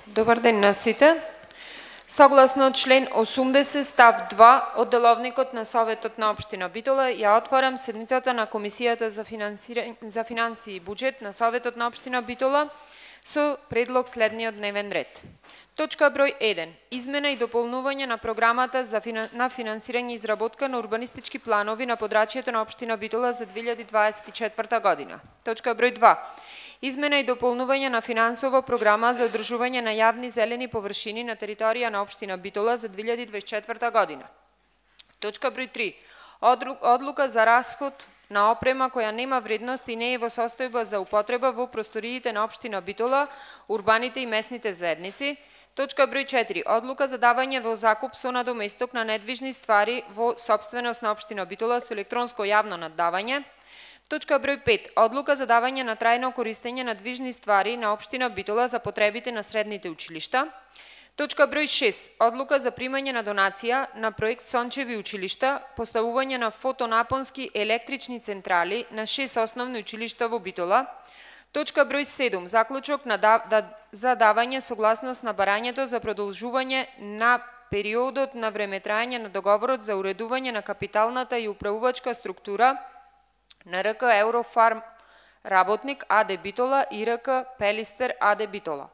Добар ден на сите. Согласно член 80 став 2 од деловникот на Советот на општина Битола, ја отварам седницата на Комисијата за финансии и буџет на Советот на општина Битола со предлог следниот дневен ред. Точка број 1. Измена и дополнување на програмата на финансирање и изработка на урбанистички планови на подрачјето на општина Битола за 2024 година. Точка број 2. Измена и дополнување на финансова програма за одржување на јавни зелени површини на територија на општина Битола за 2024 година. Точка број 3. Одлука за расход на опрема која нема вредност и не е во состојба за употреба во просториите на општина Битола, урбаните и местните заедници. Точка број 4. Одлука за давање во закуп со надоместок на недвижни ствари во сопственост на општина Битола со електронско јавно наддавање. Точка број 5. Одлука за давање на трајно користење на движни ствари на општина Битола за потребите на средните училишта. Точка број 6. Одлука за примање на донација на проект Сончеви училишта, поставување на фотонапонски електрични централи на 6 основни училишта во Битола. Точка број 7. Заклучок за давање согласност на барањето за продолжување на периодот на времетрајање на договорот за уредување на капиталната и управувачка структура на РК Еврофарм работник АД Битола и РК Пелистер АД Битола.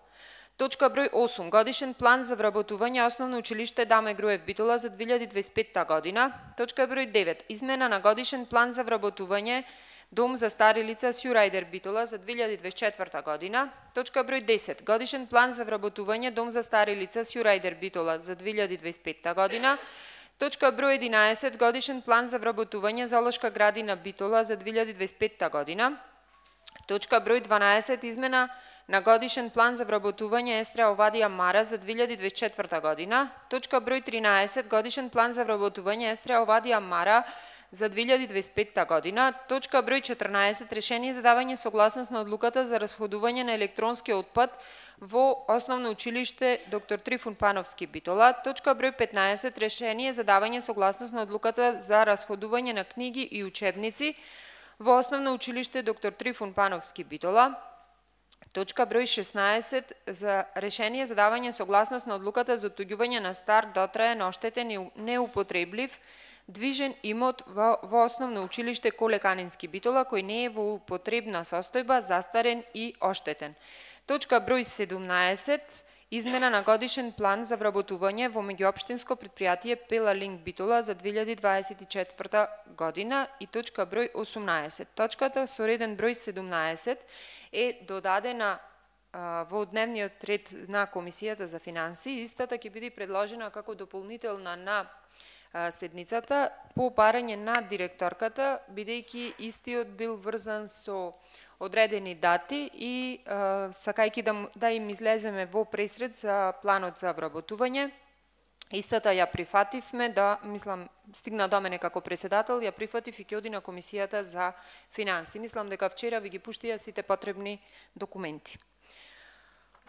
Точка број 8. Годишен план за вработување основно училиште Даме Груев Битола за 2025 година. Точка број 9. Измена на годишен план за вработување Дом за стари лица Сјурајдер Битола за 2024 година. Точка број 10. Годишен план за вработување Дом за стари лица Сјурајдер Битола за 2025 година. Точка број 11. Годишен план за вработување Зоолошка градина Битола за 2025 година. Точка број 12. Измена на годишен план за вработување Естра Овадија Мара за 2024 година. Точка број 13. Годишен план за вработување Естра Овадија Мара за 2025 година. Точка број 14. Решение за давање согласност на одлуката за расходување на електронски отпад во Основно училиште Доктор Трифун Пановски Битола. Точка број 15. Решение за давање согласност на одлуката за расходување на книги и учебници во Основно училиште Доктор Трифун Пановски Битола. Точка број 16. За решение за давање согласност на одлуката за оттуѓување на стар, дотраен, оштетен и неупотреблив движен имот во Основно училиште Коле Канински Битола, кој не е во употребна состојба, застарен и оштетен. Точка број 17. Измена на годишен план за вработување во меѓуопштинско предпријатие Пелалинк Битола за 2024 година. И точка број 18. Точката со реден број 17 е додадена во дневниот ред на Комисијата за финансии. Истата ќе биде предложена како дополнителна на седницата по барање на директорката, бидејќи истиот бил врзан со одредени дати и сакајќи да им излеземе во пресред за планот за вработување. Истата ја прифативме, мислам, стигна до мене како председател, ја прифатив и ќе оди на Комисијата за финансии. Мислам дека вчера ви ги пуштија сите потребни документи.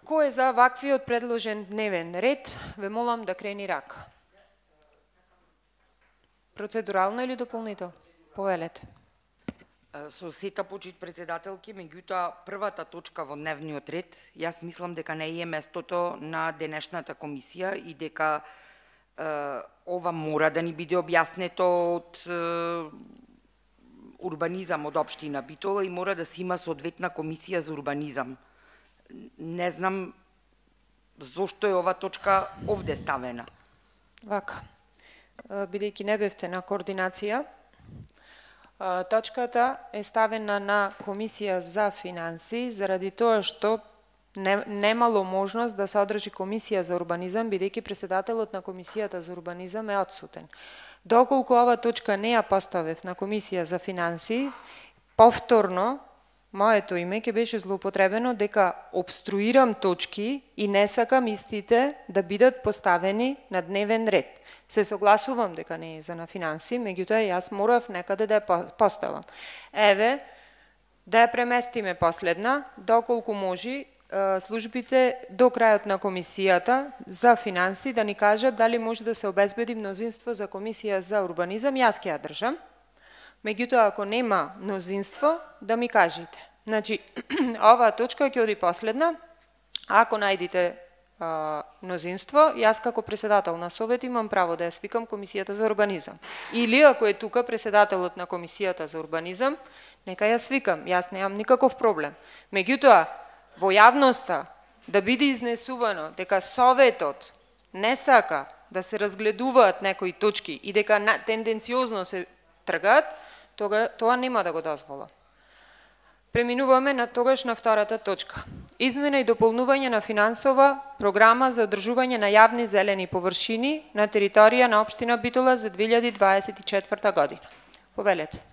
Кој е за ваквиот предложен дневен ред, ве молам да крени рака. Процедурално или дополнител? Повелете. Со сета почит председателки, меѓутоа првата точка во дневниот ред, јас мислам дека не е местото на денешната комисија и дека ова мора да ни биде објаснето од урбанизам од општина Битола и мора да се има соодветна комисија за урбанизам. Не знам зошто е ова точка овде ставена. Вака. Бидејќи не бевте на координација, точката е ставена на Комисија за финансии заради тоа што немало можност да се одржи Комисија за урбанизам, бидејќи председателот на Комисијата за урбанизам е отсутен. Доколку ова точка не ја поставев на Комисија за финансии, повторно моето име ќе беше злоупотребено дека обструирам точки и не сакам истите да бидат поставени на дневен ред. Се согласувам дека не е за на финансии, меѓутоа јас морав некаде да ја поставам. Еве, да ја преместиме последна, доколку може службите до крајот на Комисијата за финансии да ни кажат дали може да се обезбеди мнозинство за Комисија за урбанизам, јас ќе ја држам. Меѓутоа, ако нема мнозинство, да ми кажете. Значи, оваа точка ќе оди последна, ако најдите мнозинство, јас како председател на совет имам право да ја свикам комисијата за урбанизам. Или ако е тука председателот на комисијата за урбанизам, нека ја свикам, јас немам никаков проблем. Меѓутоа, во јавноста да биде изнесувано дека советот не сака да се разгледуваат некои точки и дека тенденциозно се тргаат, тоа нема да го дозволам. Преминуваме на втората точка. Измена и дополнување на финансова програма за одржување на јавни зелени површини на територија на општина Битола за 2024 година. Повелете.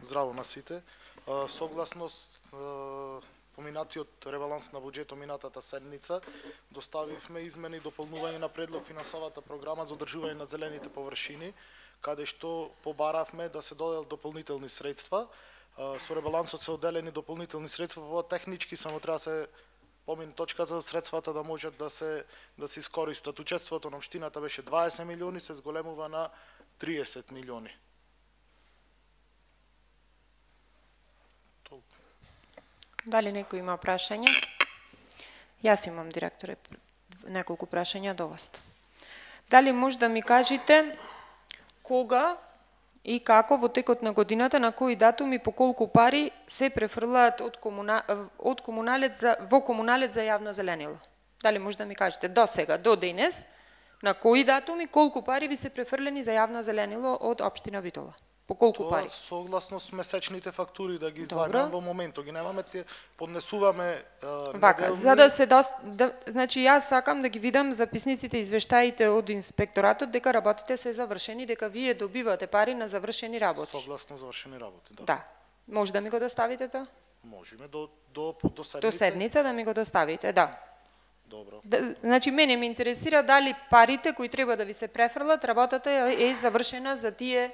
Здраво на сите. Согласно поминатиот ребаланс на буџетот минатата седмица, доставивме измени и дополнување на предлог финансовата програма за одржување на зелените површини, каде што побаравме да се доделат дополнителни средства. Со ребалансот се оделени дополнителни средства, во технички само треба се помине точката за средствата да можат да се искористат. Учеството на општината беше 20 милиони, се зголемува на 30 милиони. Дали некој има прашања? Јас имам, директоре, неколку прашања до вас. Дали може да ми кажете кога и како во текот на годината, на кои датуми, по колку пари се префрлаат од комуналет во комуналет за јавно зеленило? Дали може да ми кажете до сега, до денес, на кои датуми, колку пари ви се префрлени за јавно зеленило од општина Битола? По колку пари? Согласно с месечните фактури да ги извадиме во моментот, ги немаме, те поднесуваме вака, за да се значи јас сакам да ги видам записниците, извештаите од инспекторатот дека работите се завршени, дека вие добивате пари на завршени работи. Согласно завршени работи, да. Да. Може да ми го доставите тоа? Можеме до седница. До седница да ми го доставите, да. Добро. Значи мене ме интересира дали парите кои треба да ви се префрлат, работата е завршена за тие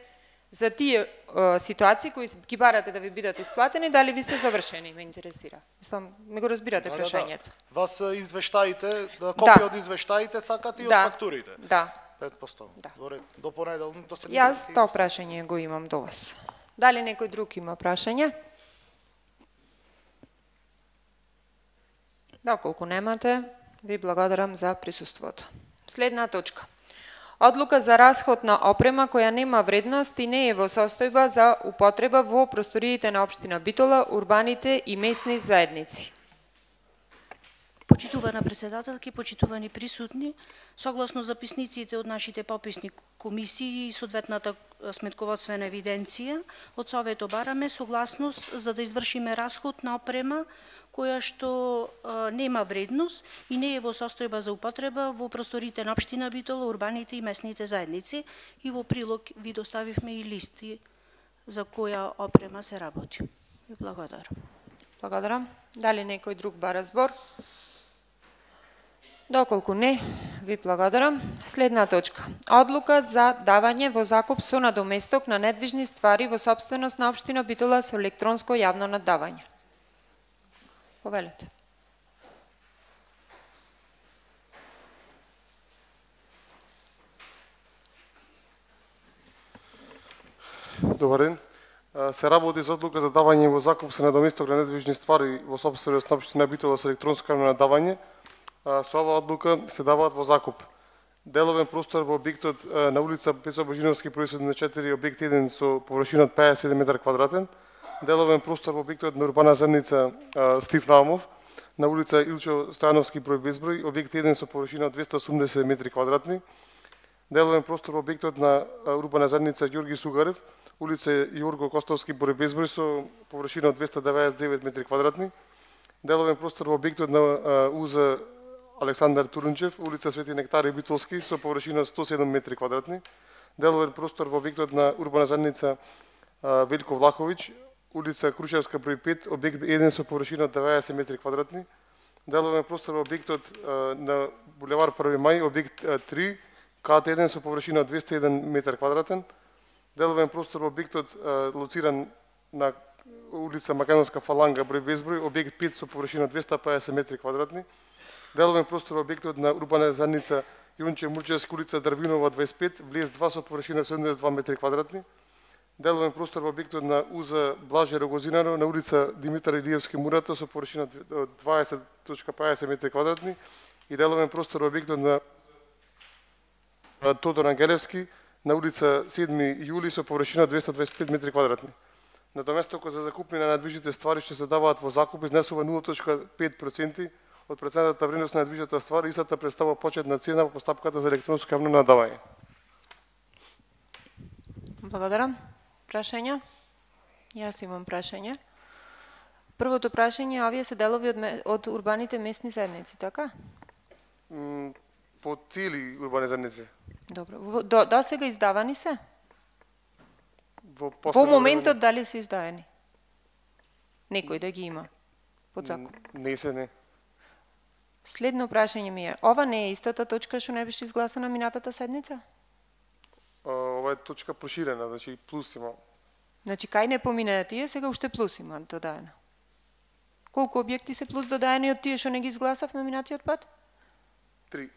ситуации кои ги барате да ви бидат исплатени, дали ви се завршени, ме интересира. Мислам, ме го разбирате прашањето. Да. Вас извештаите, копија од извештаите сакате и од фактурите. Да. Предпоставам. До понеделник, до седмица. Јас тоа прашање го имам до вас. Дали некој друг има прашање? Доколку немате, ви благодарам за присуството. Следна точка. Одлука за расход на опрема која нема вредност и не е во состојба за употреба во просториите на општина Битола, урбаните и местни заедници. Почитувана председателки, почитувани присутни, согласно записниците од нашите пописни комисии и соодветната сметководствена евиденција, од Советот бараме согласност за да извршиме расход на опрема која што нема вредност и не е во состојба за употреба во просториите на општина Битола, урбаните и местните заедници, и во прилог ви доставивме и листи за која опрема се работи. Ви благодарам. Благодарам. Дали некој друг бара збор? Доколку не, ви благодарам. Следна точка. Одлука за давање во закуп со надоместок на недвижни ствари во сопственост на општина Битола со електронско јавно наддавање. Повелете. Добар ден. Се работи за одлука за давање во закуп со надоместок на недвижни ствари во сопственост на општина Битола со електронско јавно наддавање. Со оваа одлука се даваат во закуп деловен простор во објектот на улица Пецо Божиновски производна 4, објект 1 со површина од 57 метар квадратен, деловен простор во објектот на урбана заедница Стив Наумов на улица Илчо Стојановски број безброј, објект 1 со површина од 280 метри квадратни, деловен простор во објектот на урбана заедница Ѓорги Сугарев, улица Јорго Костовски број безброј со површина од 299 метри квадратни, деловен простор во објектот на УЗ Александар Турунчев, улица Свети Нектари Битолски со површина 107 метри квадратни, деловен простор во објектот на урбана заедница Велико Влаховиќ, улица Крушевска број 5, објект 1 со површина 90 метри квадратни, деловен простор во објектот на булевар 1 мај, објект 3, КАТ-1 со површина 201 метар квадратен, деловен простор во објектот лоциран на улица Македонска фаланга број безброј, објект 5 со површина 250 метри квадратни, деловен простор во објектот на урбана заедница Јунче Мурчевска улица Дрвинова 25, влез 2 со површина 72 метри квадратни, деловен простор во објектот на УЗ Блаже Рогозинаро на улица Димитар Илиевски Мурато со површина 20.50 метри квадратни и деловен простор во објектот на Тодор Ангелевски на улица 7 јули со површина 225 метри квадратни. Надоместокот за закупнина на движните ствари што се даваат во закуп изнесува 0.5% од процентната вредност на движната ствар, истата представува почетна цена во постапката за електронско јавно надавање. Благодарам. Прашања? Јас имам прашање. Првото прашање, овие се делови од урбаните местни заедници, така? По цели урбани заедници. Добро. До сега издавани се? Во моментот дали се издадени? Некој да ги има под закуп? Не се, не. Следно прашање ми е, ова не е истата точка што не беше изгласана минатата седница? Ова е точка проширена, значи плюс има. Значи, кај не поминаа тие, сега уште плюс има додаено. Колку објекти се плюс додаени од тие што не ги изгласавме минатиот пат? 3.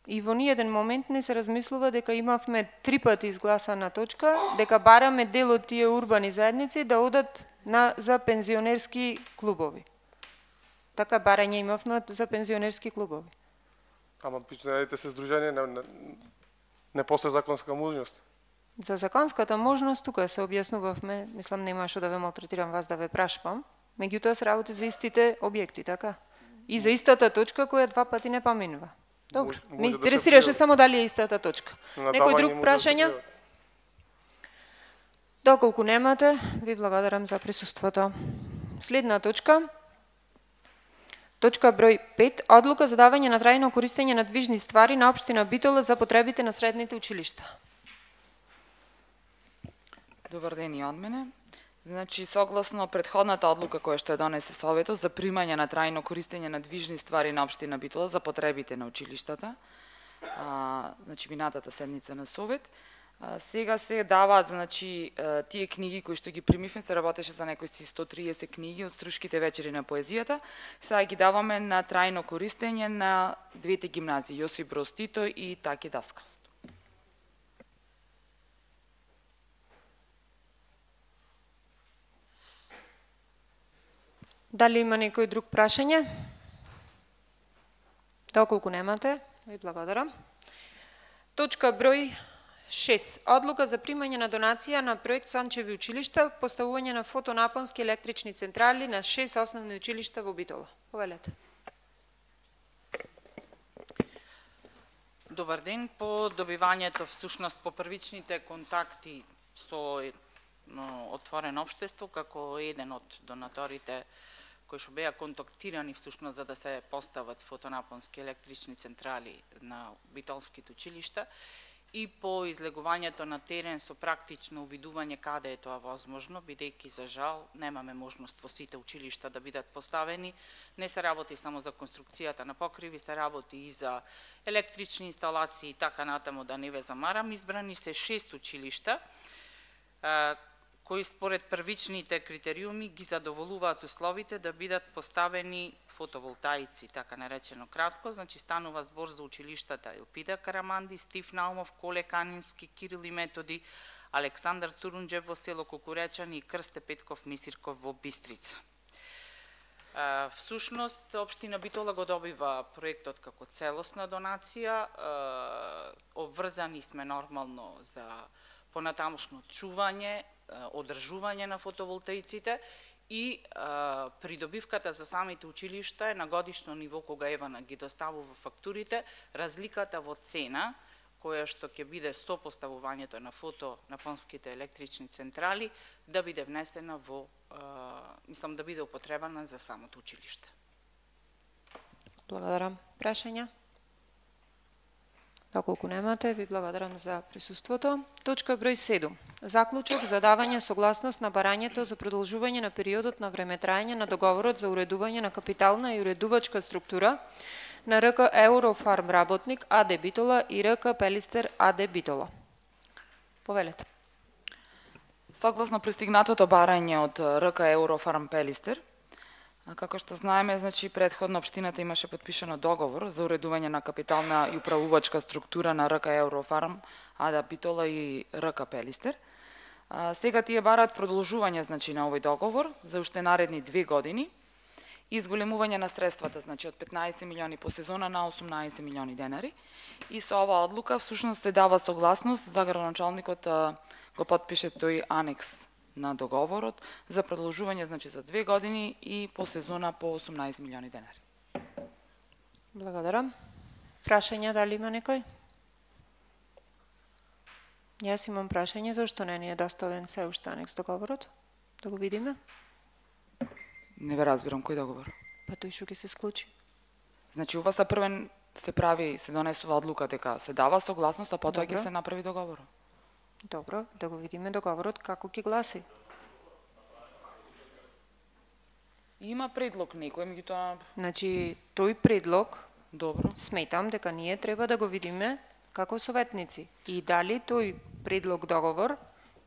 И во ниеден момент не се размислува дека имавме 3 пати изгласана точка, дека бараме дел од тие урбани заедници да одат за пензионерски клубови. Така барање имавме за пензионерски клубови. Ама пензионерите се здружени, не постои законска можност. За законската можност тука се објаснувавме, мислам нема што да ве малтретирам вас да ве прашпам, меѓутоа се работи за истите објекти, така? И за истата точка која 2 пати не поминува. Добро, ме интересираше само дали е истата точка. Некој друг прашања? Доколку немате, ви благодарам за присуството. Следна точка. Точка број 5. Одлука за давање на трајно користење на движни ствари на општина Битола за потребите на средните училишта. Добар ден и од мене. Значи, согласно предходната одлука која што ја донесе Советот за примање на трајно користење на движни ствари на општина Битола за потребите на училиштата, значи минатата седница на Совет, сега се даваат, значи, тие книги кои што ги примивме, се работеше за некои 130 книги од Струшките вечери на поезијата, сега ги даваме на трајно користење на двете гимназии, Јосип Броз Тито и Таке Даскал. Дали има некој друг прашање? Доколку немате, ви благодарам. Точка број 6. Одлука за примање на донација на проект Сончеви училишта, поставување на фотонапонски електрични централи на 6 основни училишта во Битола. Повелете. Добар ден. По добивањето, всушност по првичните контакти со Отворено општество, како еден од донаторите кои што беа контактирани всушност за да се постават фотонапонски електрични централи на битолските училишта и по излегувањето на терен со практично увидување каде е тоа возможно, бидејќи за жал немаме можност во сите училишта да бидат поставени. Не се работи само за конструкцијата на покриви, се работи и за електрични инсталации и така натаму, да не ве замарам. Избрани се 6 училишта кои според првичните критериуми ги задоволуваат условите да бидат поставени фотоволтаици, така наречено кратко, значи станува збор за училиштата Елпида Караманди, Стив Наумов, Коле Канински, Кирил и Методи, Александар Турунџев во село Кукуречани и Крсте Петков Мисирков во Бистрица. Всушност, општина Битола го добива проектот како целосна донација, обврзани сме нормално за понатамошно чување, одржување на фотоволтаиците и придобивката за самите училишта е на годишно ниво кога Евана ги доставува фактурите, разликата во цена која што ќе биде со поставувањето на фотонапонските електрични централи да биде внесена во, мислам да биде употребана за самото училиште. Благодарам. Прашања? Доколку немате, ви благодарам за присуството. Точка број 7. Заклучок за давање согласност на барањето за продолжување на периодот на времетраење на договорот за уредување на капитална и уредувачка структура на РК Еврофарм работник АД Битола и РК Пелистер АД Битола. Повелете. Согласно пристигнатото барање од РК Еврофарм Пелистер, како што знаеме, значи претходно општината имаше подпишано договор за уредување на капитална и управувачка структура на РК Еврофарм АД Битола и РК Пелистер. Сега тие бараат продолжување значи на овој договор за уште наредни 2 години и изголемување на средствата, значи од 15 милиони по сезона на 18 милиони денари. И со оваа одлука всушност се дава согласност да градоначалникот го подпише тој анекс на договорот за продолжување значи за 2 години и по сезона по 18 милиони денари. Благодарам. Прашања дали има некој? Јас имам прашање, зашто не ни е доставен се уште анекс договорот? Да го видиме? Не ве разбирам кој договор. Па тој што ќе се склучи. Значи ова првен се прави, се донесува одлука дека се дава согласност, а потоа ќе Добро. се направи договор. Добро, да го видиме договорот како ќе гласи. Има предлог некој, меѓутоа Значи, тој предлог, добро. сметам дека ние треба да го видиме како советници. И дали тој предлог договор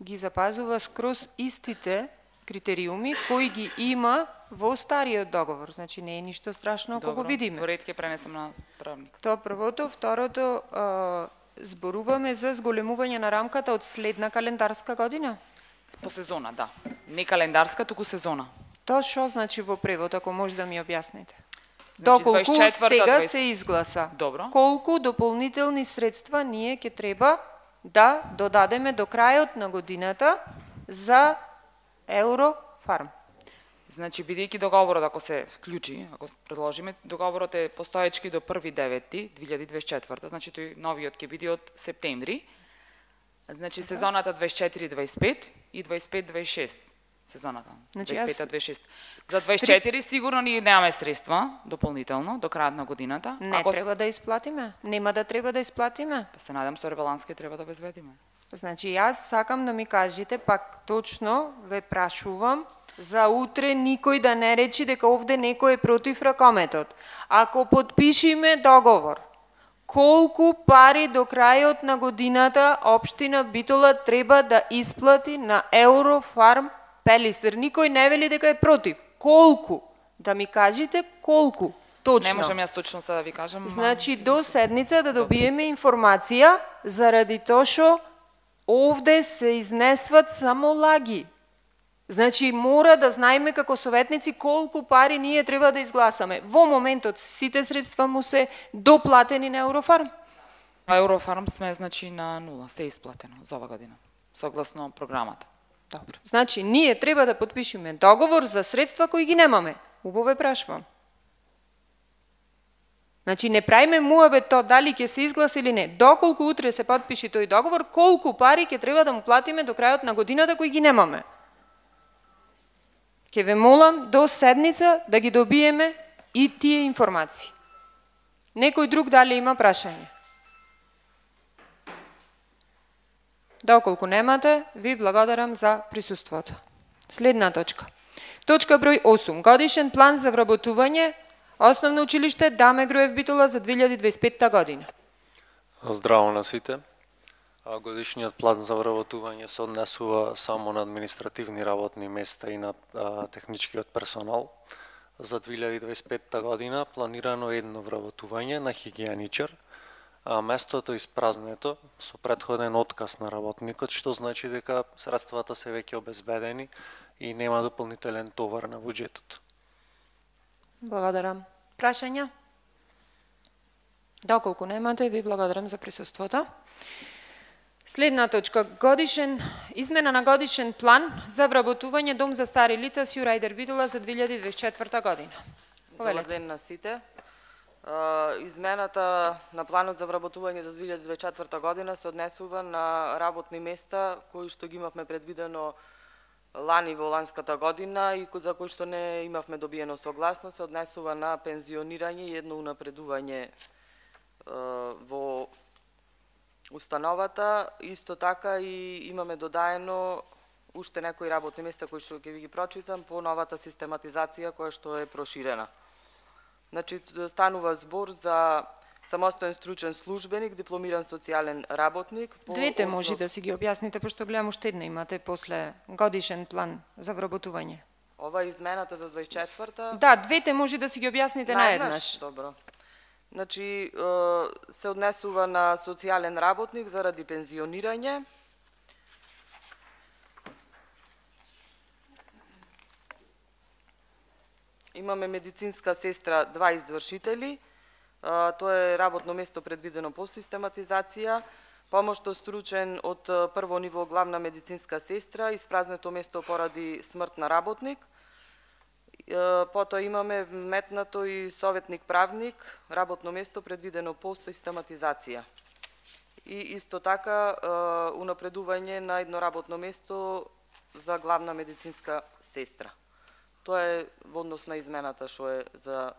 ги запазува скроз истите критериуми кои ги има во стариот договор. Значи, не е ништо страшно ако го видиме. Во ред ќе пренесам на правник. Тоа првото, второто, зборуваме за зголемување на рамката од следна календарска година. По сезона, да. Не календарска, туку сезона. Тоа што значи во превод, ако може да ми објасните? Значи, Доколку 24-та, сега 20... се изгласа, Добро. колку дополнителни средства ние ќе треба да додадеме до крајот на годината за Еврофарм? Значи, бидејќи договорот, ако се вклучи, ако предложиме, договорот е постоечки до 1.9.2024, значи тој новиот ќе биде од септември. Значи, сезоната 24-25 и 25-26 сезоната. Значи, 25-26. За 24 сигурно ние немаме средства дополнително до крајот на годината. Не Ако треба да исплатиме? Нема да треба да исплатиме? се надам со ребаланс ќе треба да обезбедиме. Значи, јас сакам да ми кажете, пак точно ве прашувам, за утре никој да не речи дека овде некој е против ракометот. Ако подпишиме договор, колку пари до крајот на годината општина Битола треба да исплати на Еврофарм Пелистер? Никој не вели дека е против. Колку? Да ми кажете колку. Точно. Не можам јас точно сега да ви кажам. Значи, до седница да добиеме информација, заради тоа што овде се изнесват само лаги. Значи, мора да знаеме како советници колку пари ние треба да изгласаме. Во моментот сите средства му се доплатени на Еврофарм. Еврофарм сме значи на 0, се исплатено за ова година, согласно програмата. Добро. Значи, ние треба да подпишеме договор за средства кои ги немаме. Убаво ве прашувам. Значи, не правиме муабет то дали ќе се изгласи или не. Доколку утре се подпиши тој договор, колку пари ќе треба да му платиме до крајот на годината кои ги немаме. Ке ве молам до седница да ги добиеме и тие информации. Некој друг дали има прашање? Доколку немате, ви благодарам за присуството. Следна точка. Точка број 8. Годишен план за вработување Основно училиште Даме Груев Битола за 2025 година. Здраво на сите. Годишниот план за вработување се однесува само на административни работни места и на техничкиот персонал. За 2025 година планирано едно вработување на хигиеничар, а местото испразнето со претходен отказ на работникот, што значи дека средствата се веќе обезбедени и нема дополнителен товар на буџетот. Благодарам. Прашања? Доколку немате, ви благодарам за присуството. Следна точка. Измена на годишен план за вработување Дом за стари лица Сјурајдер Битола за 2024 година. Добар ден на сите. Измената на планот за вработување за 2024 година се однесува на работни места кои што ги имавме предвидено лани во ланската година и за кои што не имавме добиено согласност, се однесува на пензионирање и едно унапредување во установата. Исто така и имаме додаено уште некои работни места кои што ќе ви ги прочитам по новата систематизација која што е проширена. Значи, станува збор за самостоен стручен службеник, дипломиран социјален работник. Двете може да си ги објасните, пошто гледам уште една имате после годишен план за вработување. Ова е измената за 24-та? Да, двете може да си ги објасните наеднаш. Добро. Значи, се однесува на социјален работник заради пензионирање. Имаме медицинска сестра, 2 извршители. Тоа е работно место предвидено по систематизација. Помошто стручен од прво ниво главна медицинска сестра, испразнето место поради смрт на работник. Потоа имаме метнато и советник правник, работно место предвидено по систематизација. И исто така унапредување на едно работно место за главна медицинска сестра. Тоа е во однос на измената што е за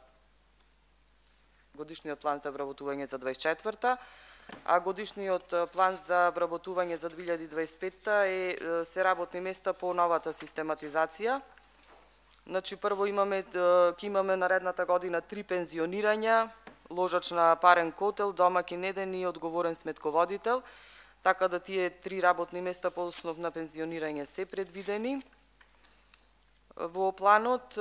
годишниот план за вработување за 24-та, а годишниот план за вработување за 2025-та е се работни места по новата систематизација. Значи, прво ќе имаме наредната година 3 пензионирања, ложач на парен котел, домаќин еден и одговорен сметководител, така да тие 3 работни места по основ на пензионирање се предвидени. Во планот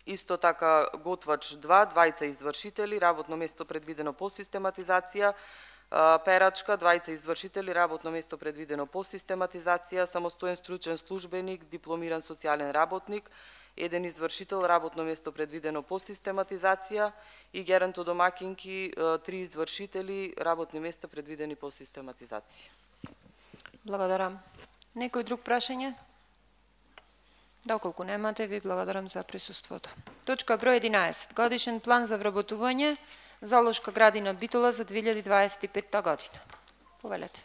исто така готвач 2, 2 извршители, работно место предвидено по систематизација, перачка, 2 извршители, работно место предвидено по систематизација, самостоен стручен службеник, дипломиран социјален работник, 1 извршител, работно место предвидено по систематизација и геронтодомакинки, 3 извршители, работни места предвидени по систематизација. Благодарам. Некој друг прашање? Доколку немате, ви благодарам за присуството. Точка број 11. Годишен план за вработување Зоолошка градина Битола за 2025 година. Повелете.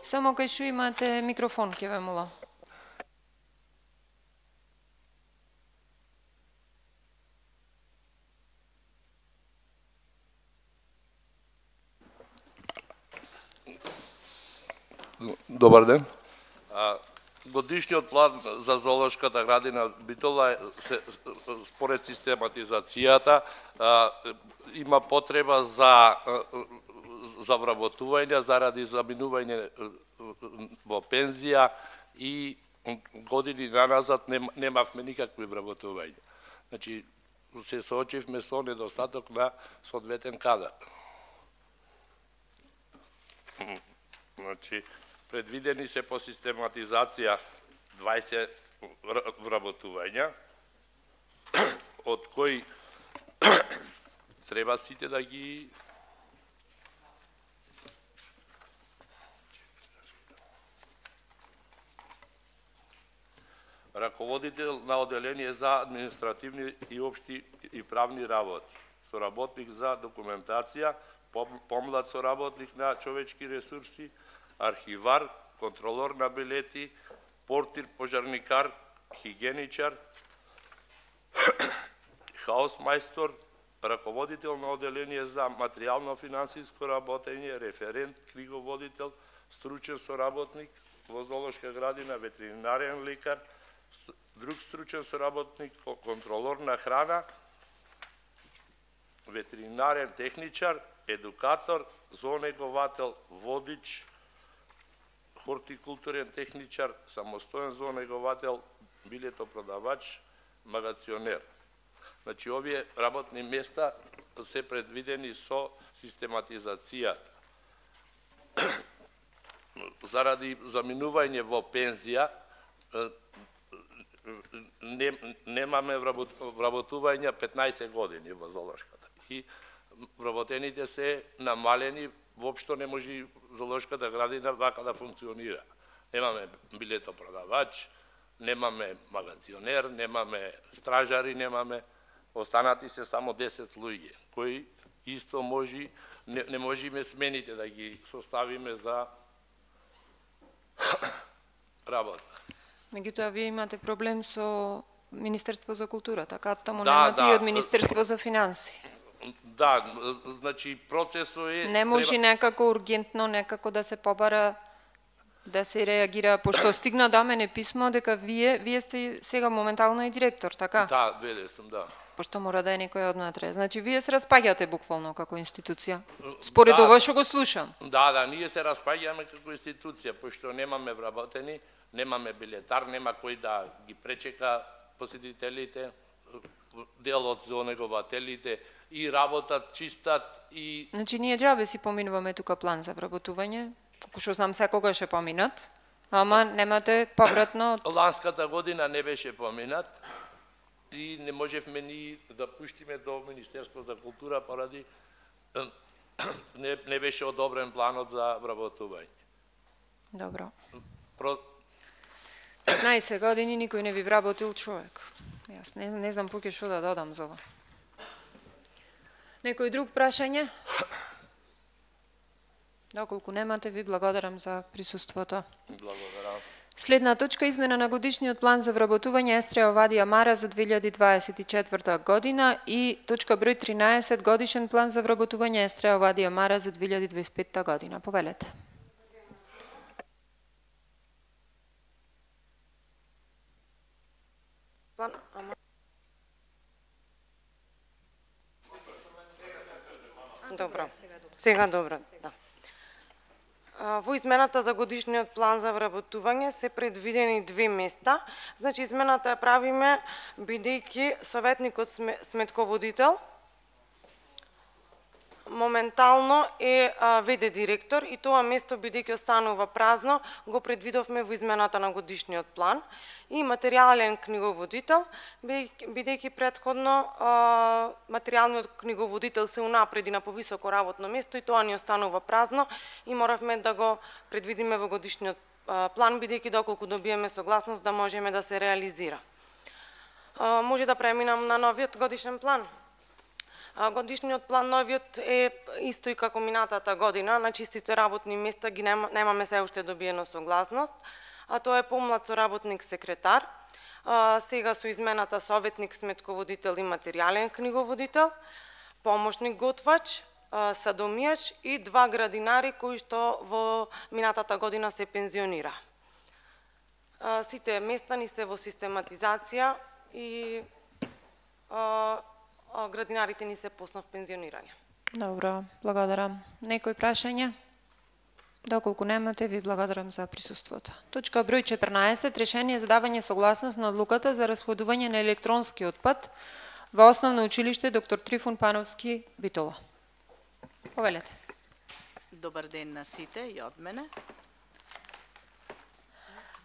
Само кај што имате микрофон, ќе ве молам. Добар ден. Годишниот план за зоолошката градина Битола според систематизацијата има потреба за вработување заради заминување во пензија и години наназад немавме никакви вработувања. Значи, се соочивме со недостаток на соодветен кадар. Значи, предвидени се по систематизација 20 вработувања, од кои треба сите да ги раководител на оделение за административни и општи и правни работи, соработник за документација, помлад соработник на човечки ресурси, архивар, контролор на билети, портир, пожарникар, хигиеничар, хаусмајстор, раководител на оделение за материјално-финансиско работење, референт, книговодител, стручен соработник во зоолошка градина, ветеринарен лекар, друг стручен соработник, контролор на храна, ветеринарен техничар, едукатор, зоонеговател, водич, хортикултурен техничар, самостоен зоонеговател, билетопродавач, магационер. Значи, овие работни места се предвидени со систематизацијата. Заради заминување во пензија, немаме вработувања 15 години во зоолошката. И вработените се намалени, воопшто не може зоолошката градина вака да функционира. Немаме билетопродавач, немаме магационер, немаме стражари, немаме, останати се само 10 луѓе, кои исто може, не можеме смените да ги составиме за работа. Меѓутоа, вие имате проблем со Министерство за култура, така таму немате и од Министерство за финанси. Да, значи процесот е... Не може некако ургентно, некако да се побара, да се реагира, пошто стигна до мене писмо дека вие сте сега моментално и директор, така? Да, веде сум, да. Пошто мора да е некој однатре. Значи вие се распаѓате буквално како институција. Според ова што го слушам. Да, ние се распаѓаме како институција, пошто немаме вработени, немаме билетар, нема кој да ги пречека посетителите, дел од zonегователите и работат, чистат и... Значи ние џабе си поминуваме тука план за вработување, колку што знам секогаш е поминат, ама немате повратно од... Ланската година не беше поминат и не можевме ни да пуштиме до Министерство за култура поради не беше одобрен планот за вработување. Добро. 15 години никој не ви вработил човек. Јас не знам поќе што да додам за ова. Некој друг прашање? Доколку немате, ви благодарам за присуството. Благодарам. Следна точка, измена на годишниот план за вработување Естреја Овадија Мара за 2024 година и точка број 13, годишен план за вработување Естреја Овадија Мара за 2025 година. Повелете. Добро. Сега добро, да. Во измената за годишниот план за вработување се предвидени 2 места. Значи измената ја правиме бидејќи советникот сметководител моментално е ВД директор и тоа место бидејќи останува празно го предвидовме во измената на годишниот план и материјален книговодител бидејќи претходно материјалниот книговодител се унапреди на повисоко работно место и тоа ни останува празно и моравме да го предвидиме во годишниот план бидејќи доколку добиеме согласност да можеме да се реализира. Може да преминам на новиот годишен план. Годишниот план новиот е исто и како минатата година, на чистите работни места ги немаме се уште добиено согласност, а тоа е помлад соработник секретар, сега со измената советник сметководител и материјален книговодител, помошник готвач, садомијач и 2 градинари кои што во минатата година се пензионира. Сите места ни се во систематизација и градинарите ни се по основ пензионирање. Добро, благодарам. Некој прашање? Доколку немате, ви благодарам за присуството. Точка број 14, решение за давање согласност на одлуката за расходување на електронски отпад во Основно училиште доктор Трифун Пановски Битола. Повелете. Добар ден на сите и од мене.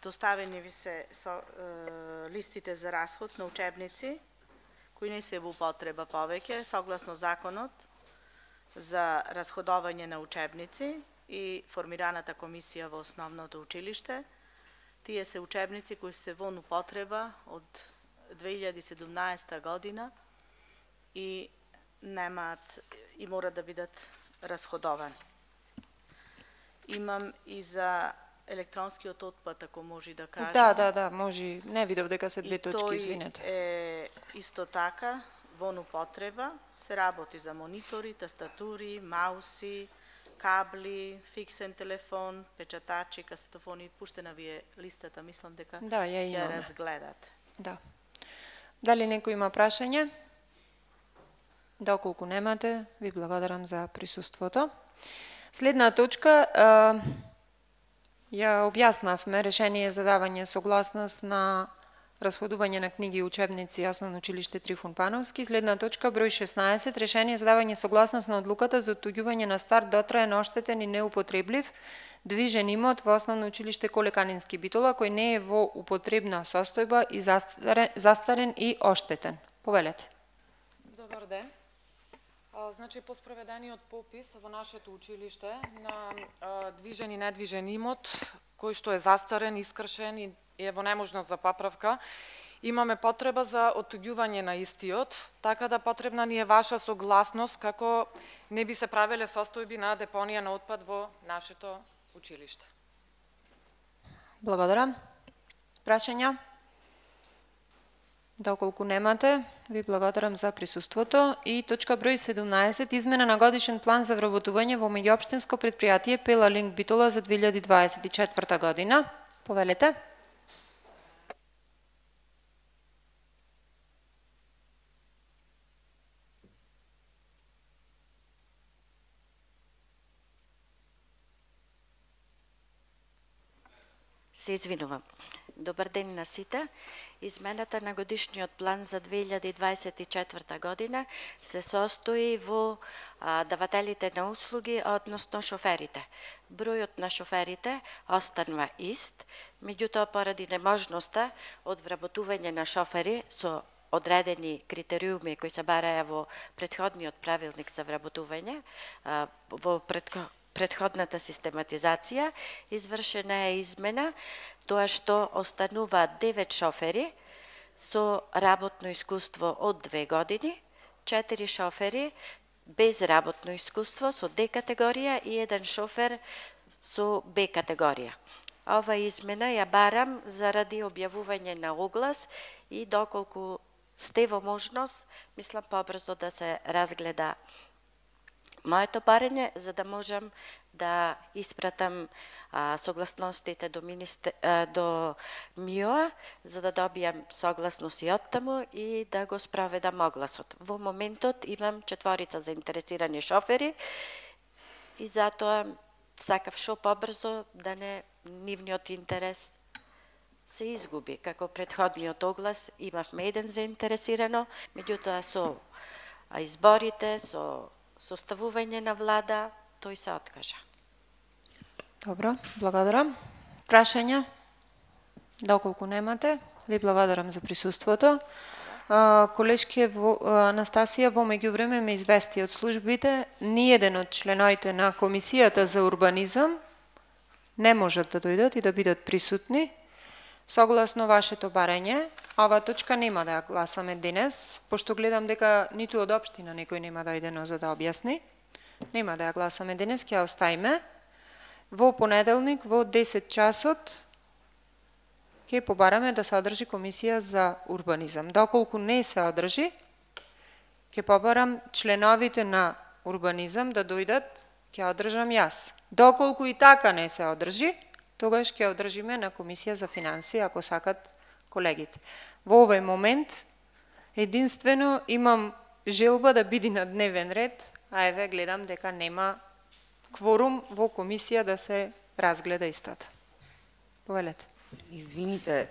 Доставени ви се листите за расход на учебници кои не се во употреба повеќе, согласно законот за расходување на учебници и формираната комисија во Основното училиште. Тие се учебници кои се во употреба од 2017 година и немаат и мора да бидат расходовани. Имам и за електронскиот отпад, ако може да кажам. Да, може. Не видов дека се 2 точки, извинете. Е исто така во употреба, се работи за монитори, тастатури, мауси, кабли, фиксен телефон, печатачи, касетофони. Пуштена ви е листата, мислам дека ја разгледате. Да. Дали некој има прашање? Доколку немате, ви благодарам за присуството. Следна точка, ја објаснавме решение за давање согласност на расходување на книги и учебници Основно училиште Трифун Пановски. Следна точка, број 16, решение за давање согласност на одлуката за оттуѓување на стар, дотраен, оштетен и неупотреблив движен имот во Основно училиште Коле Канински Битола, кој не е во употребна состојба и застарен и оштетен. Повелете. Добар ден. Значи, по спроведениот попис во нашето училиште на движен и недвижен имот, кој што е застарен, искршен и е во неможност за поправка, имаме потреба за оттуѓување на истиот, така да потребна ни е ваша согласност како не би се правеле состојби на депонија на отпад во нашето училиште. Благодарам. Прашања? Доколку немате, ви благодарам за присуството. И точка број 17, измена на годишен план за вработување во меѓуопштинско предпријатие Пела Линк Битола за 2024 година. Повелете. Се извинувам. Добар ден на сите. Измената на годишниот план за 2024 година се состои во давателите на услуги, односно шоферите. Бројот на шоферите останува ист, меѓутоа поради неможноста од вработување на шофери со одредени критериуми кои се бараја во претходниот правилник за вработување, во предходната систематизација, извршена е измена, тоа што останува 9 шофери со работно искуство од 2 години, 4 шофери без работно искуство со D категорија и 1 шофер со Б категорија. Ова измена ја барам заради објавување на оглас и доколку сте во можност, мислам побрзо да се разгледа моето барање, за да можам да испратам согласностите до МИО, за да добијам согласност и од таму и да го спроведам огласот. Во моментот имам 4 заинтересирани шофери и затоа сакав шо побрзо да не нивниот интерес се изгуби. Како претходниот оглас имавме 1 заинтересирано, меѓутоа со изборите, со составување на влада, тој се откажа. Добро, благодарам. Прашања? Доколку немате, ви благодарам за присуството. Колешке Анастасија во меѓувреме ме извести од службите, ниеден од членоите на Комисијата за урбанизам не можат да дојдат и да бидат присутни. Согласно вашето барање, ова точка нема да ја гласаме денес, пошто гледам дека ниту од општина некој нема дојдено за да објасни. Нема да ја гласаме денес, ќе ја оставиме. Во понеделник, во 10 часот, ќе побараме да се одржи Комисија за урбанизам. Доколку не се одржи, ќе побарам членовите на урбанизам да дојдат, ќе ја одржам јас. Доколку и така не се одржи, тогаш ќе одржиме на Комисија за финансии, ако сакат колегите. Во овој момент, единствено имам желба да биде на дневен ред, а еве гледам дека нема кворум во комисија да се разгледа истата. Повелете. Извините,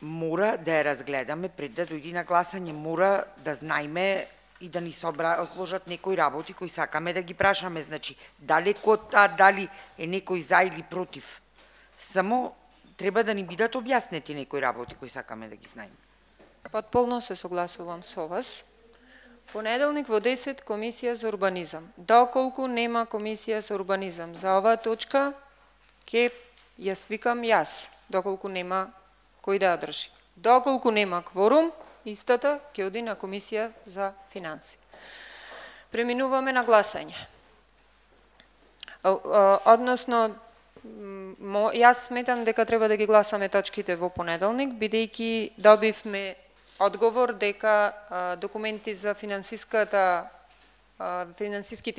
мора да ја разгледаме пред да дојди на гласање, мора да знаеме и да ни сложат некои работи кои сакаме да ги прашаме, значи далеку од таа дали е некој за или против. Само треба да ни бидат објаснети некои работи кои сакаме да ги знаеме. Потполно се согласувам со вас. Понеделник во 10 Комисија за урбанизам. Доколку нема Комисија за урбанизам за оваа точка, ќе ја свикам јас, доколку нема кој да ја држи. Доколку нема кворум, истата ќе оди на Комисија за финансии. Преминуваме на гласање. Односно, јас сметам дека треба да ги гласаме точките во понеделник, бидејќи добивме одговор дека документи за финансиските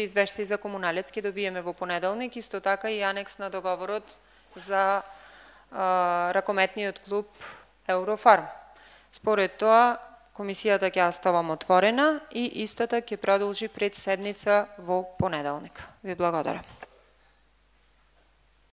извештаи за комуналец ќе добиеме во понеделник, исто така и анекс на договорот за ракометниот клуб Еврофарм. Според тоа, комисијата ќе оставам отворена и истата ќе продолжи пред седница во понеделник. Ви благодарам.